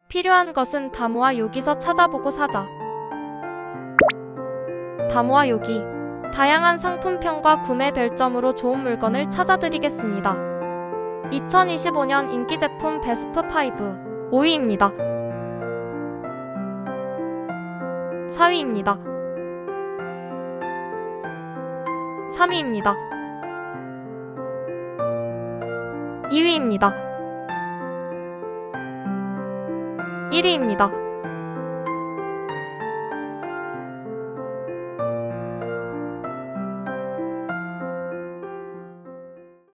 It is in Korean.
필요한 것은 다모아 여기서 찾아보고 사자. 다모아 여기. 다양한 상품평과 구매 별점으로 좋은 물건을 찾아드리겠습니다. 2025년 인기 제품 베스트 5 5위입니다. 4위입니다. 3위입니다. 2위입니다. 1위입니다.